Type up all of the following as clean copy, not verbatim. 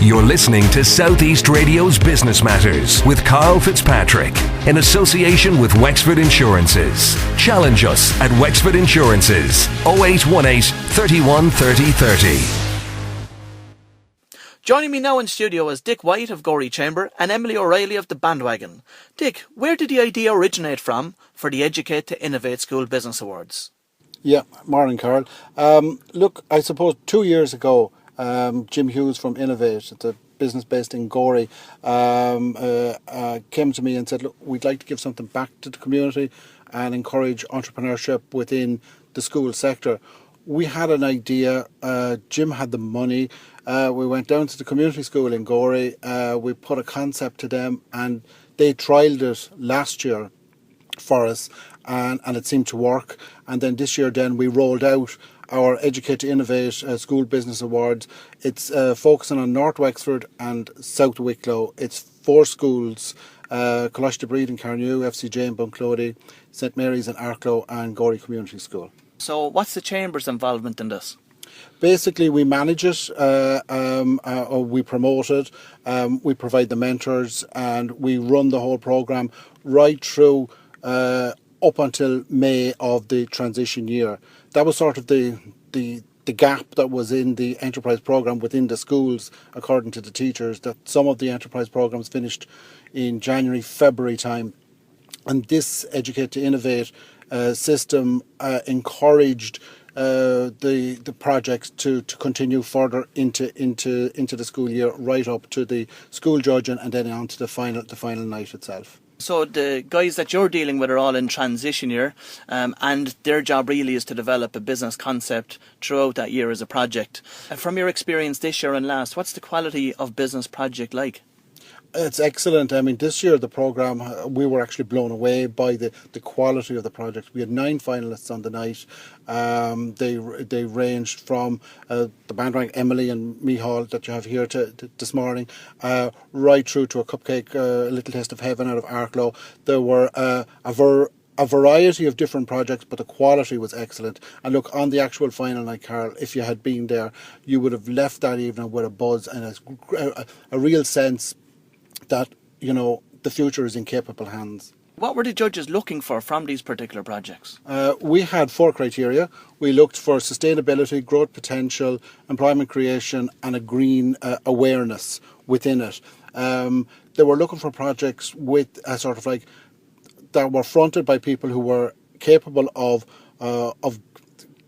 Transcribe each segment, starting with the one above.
You're listening to Southeast Radio's Business Matters with Karl Fitzpatrick in association with Wexford Insurances. Challenge us at Wexford Insurances 0818 31 30 30. Joining me now in studio is Dick White of Gorey Chamber and Emily O'Reilly of the Bandwagon. Dick, where did the idea originate from for the Educate to Innovate School Business Awards? Yeah, morning, Carl. Look, I suppose 2 years ago, Jim Hughes from Innovate, it's a business based in Gorey, came to me and said, look, we'd like to give something back to the community and encourage entrepreneurship within the school sector. We had an idea, Jim had the money, we went down to the community school in Gorey, we put a concept to them and they trialled it last year for us and it seemed to work. And then this year then we rolled out our Educate to Innovate School Business Awards. It's focusing on North Wexford and South Wicklow. It's 4 schools, Coláiste de Breed in Carnew, FCJ in Bunclody, St Mary's in Arklow and Gorey Community School. So what's the Chamber's involvement in this? Basically, we manage it, or we promote it, we provide the mentors and we run the whole programme right through up until May of the transition year. That was sort of the gap that was in the enterprise programme within the schools, according to the teachers, that some of the enterprise programmes finished in January, February time. And this Educate to Innovate system encouraged the projects to continue further into the school year, right up to the school judging and then on to the final night itself. So the guys that you're dealing with are all in transition year, and their job really is to develop a business concept throughout that year as a project. From your experience this year and last, what's the quality of business project like? It's excellent. I mean, this year the programme, we were actually blown away by the quality of the project. We had 9 finalists on the night. They ranged from the Bandwagon Emily and Mihal that you have here this morning, right through to a cupcake, Little Taste of Heaven out of Arklow. There were a variety of different projects, but the quality was excellent. And look, on the actual final night, Carl, if you had been there, you would have left that evening with a buzz and a real sense that, you know, the future is in capable hands. What were the judges looking for from these particular projects? We had 4 criteria. We looked for sustainability, growth potential, employment creation and a green awareness within it. They were looking for projects with a sort of like that were fronted by people who were capable of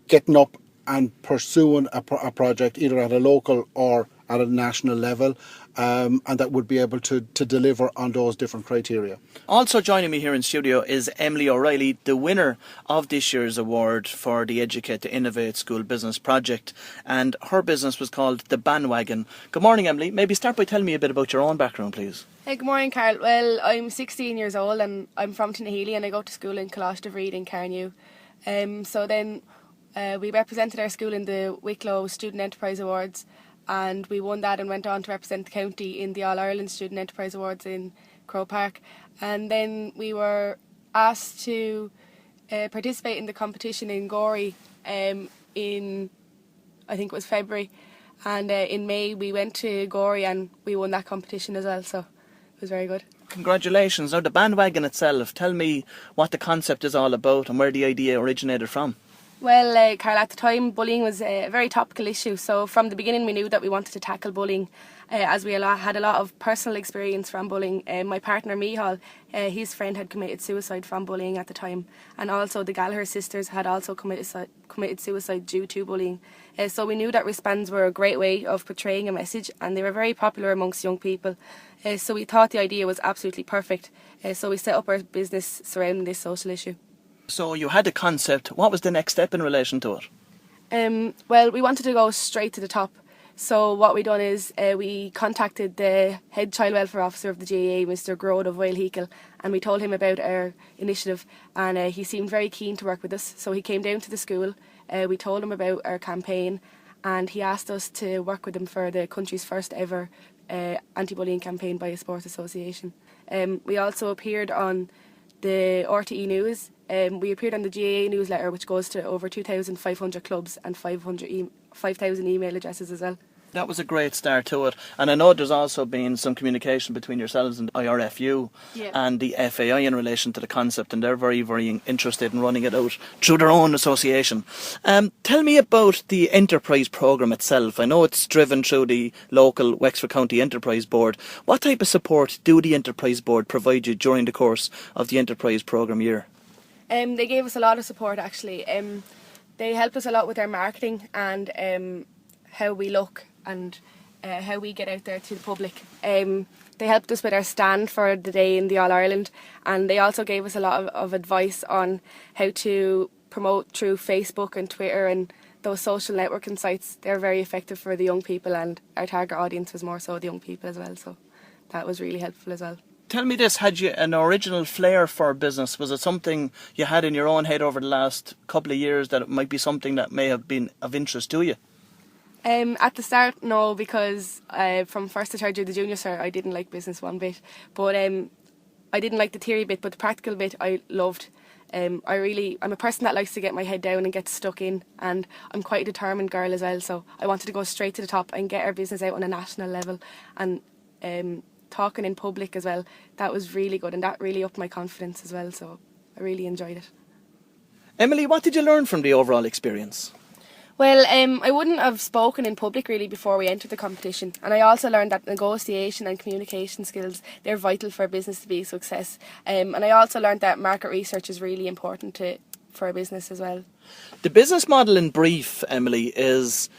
getting up and pursuing a project either at a local or at a national level, and that would be able to deliver on those different criteria. Also joining me here in studio is Emily O'Reilly, the winner of this year's award for the Educate to Innovate School Business Project, and her business was called the Bandwagon. Good morning, Emily. Maybe start by telling me a bit about your own background, please. Hey, good morning, Carl. Well, I'm 16 years old and I'm from Tinahely and I go to school in Coláiste de Breed in Carnew. So then we represented our school in the Wicklow Student Enterprise Awards, and we won that and went on to represent the county in the All-Ireland Student Enterprise Awards in Croke Park. And then we were asked to participate in the competition in Gorey in, I think it was February. And in May we went to Gorey and we won that competition as well, so it was very good. Congratulations. Now the Bandwagon itself, tell me what the concept is all about and where the idea originated from. Well, Carl, at the time bullying was a very topical issue, so from the beginning we knew that we wanted to tackle bullying, as we had a lot of personal experience from bullying. My partner Mihal, his friend had committed suicide from bullying at the time, and also the Gallagher sisters had also committed suicide due to bullying. So we knew that wristbands were a great way of portraying a message, and they were very popular amongst young people. So we thought the idea was absolutely perfect, so we set up our business surrounding this social issue. So you had a concept. What was the next step in relation to it? Well, we wanted to go straight to the top. So what we done is we contacted the head child welfare officer of the GAA, Mr. Grode of Whaleheacle, and we told him about our initiative, and he seemed very keen to work with us. So he came down to the school, we told him about our campaign, and he asked us to work with him for the country's first ever anti-bullying campaign by a sports association. We also appeared on the RTE News. We appeared on the GAA newsletter, which goes to over 2,500 clubs and 5,000 email addresses as well. That was a great start to it. And I know there's also been some communication between yourselves and IRFU and the FAI in relation to the concept, and they're very, very interested in running it out through their own association. Tell me about the enterprise programme itself. I know it's driven through the local Wexford County Enterprise Board. What type of support do the Enterprise Board provide you during the course of the enterprise programme year? They gave us a lot of support, actually. They helped us a lot with our marketing and how we look and how we get out there to the public. They helped us with our stand for the day in the All-Ireland, and they also gave us a lot of advice on how to promote through Facebook and Twitter and those social networking sites. They're very effective for the young people, and our target audience was more so the young people as well, so that was really helpful as well. Tell me this, had you an original flair for business? Was it something you had in your own head over the last couple of years that it might be something that may have been of interest to you? At the start, no, because from first to third year, the junior cert, I didn't like business one bit. But I didn't like the theory bit, but the practical bit I loved. I'm a person that likes to get my head down and get stuck in, and I'm quite a determined girl as well, so I wanted to go straight to the top and get our business out on a national level, and talking in public as well. That was really good, and that really upped my confidence as well, so I really enjoyed it. Emily, what did you learn from the overall experience? Well, I wouldn't have spoken in public really before we entered the competition, and I also learned that negotiation and communication skills, they're vital for a business to be a success, and I also learned that market research is really important for a business as well. The business model in brief, Emily, is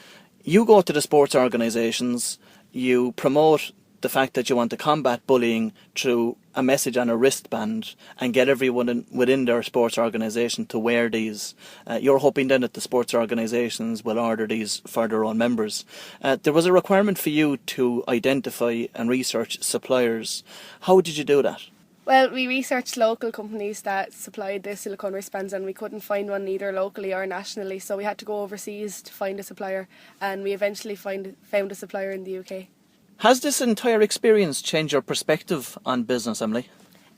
you go to the sports organisations, you promote the fact that you want to combat bullying through a message on a wristband and get everyone within their sports organisation to wear these. You're hoping then that the sports organisations will order these for their own members. There was a requirement for you to identify and research suppliers. How did you do that? Well, we researched local companies that supplied the silicone wristbands, and we couldn't find one either locally or nationally, so we had to go overseas to find a supplier, and we eventually found a supplier in the UK. Has this entire experience changed your perspective on business, Emily?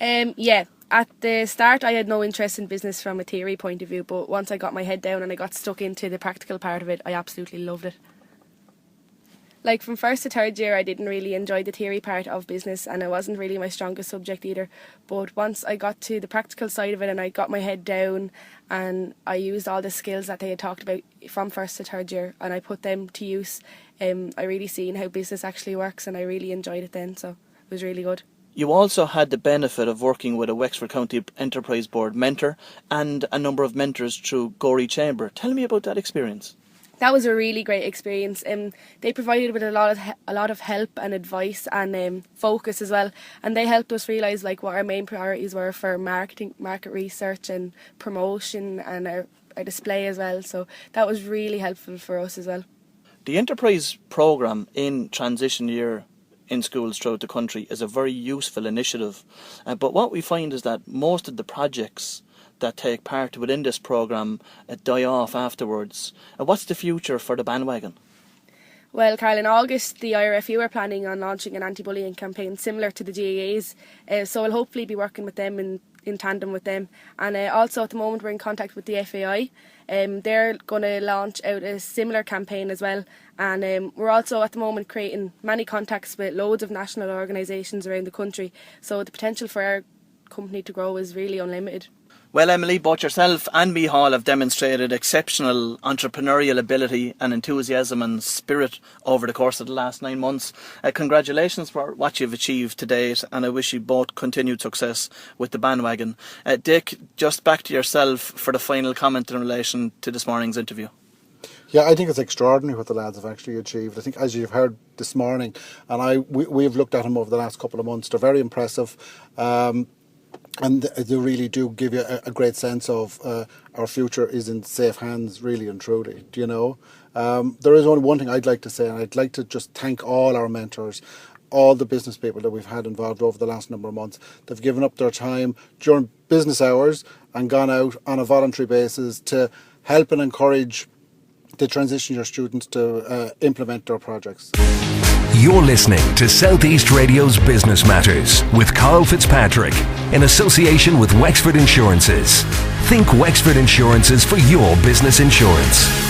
Yeah. At the start, I had no interest in business from a theory point of view, but once I got my head down and I got stuck into the practical part of it, I absolutely loved it. Like from first to third year, I didn't really enjoy the theory part of business, and it wasn't really my strongest subject either. But once I got to the practical side of it and I got my head down and I used all the skills that they had talked about from first to third year and I put them to use, I really seen how business actually works, and I really enjoyed it then, so it was really good. You also had the benefit of working with a Wexford County Enterprise Board mentor and a number of mentors through Gorey Chamber. Tell me about that experience. That was a really great experience. They provided with a lot of help and advice and focus as well, and they helped us realise like what our main priorities were for market research and promotion and our display as well. So that was really helpful for us as well. The Enterprise programme in transition year in schools throughout the country is a very useful initiative, but what we find is that most of the projects that take part within this programme die off afterwards. What's the future for the Bandwagon? Well, Karl, in August the IRFU are planning on launching an anti-bullying campaign similar to the GAA's, so I'll hopefully be working with them in tandem with them, and also at the moment we're in contact with the FAI. They're going to launch out a similar campaign as well, and we're also at the moment creating many contacts with loads of national organisations around the country, so the potential for our company to grow is really unlimited. Well, Emily, both yourself and Micheál have demonstrated exceptional entrepreneurial ability and enthusiasm and spirit over the course of the last 9 months. Congratulations for what you've achieved to date, and I wish you both continued success with the Bandwagon. Dick, just back to yourself for the final comment in relation to this morning's interview. Yeah, I think it's extraordinary what the lads have actually achieved. I think, as you've heard this morning, and we've looked at them over the last couple of months, they're very impressive. And they really do give you a great sense of our future is in safe hands, really and truly. Do you know? There is only one thing I'd like to say, and I'd like to just thank all our mentors, all the business people that we've had involved over the last number of months. They've given up their time during business hours and gone out on a voluntary basis to help and encourage the transition year students to implement their projects. You're listening to Southeast Radio's Business Matters with Karl Fitzpatrick in association with Wexford Insurances. Think Wexford Insurances for your business insurance.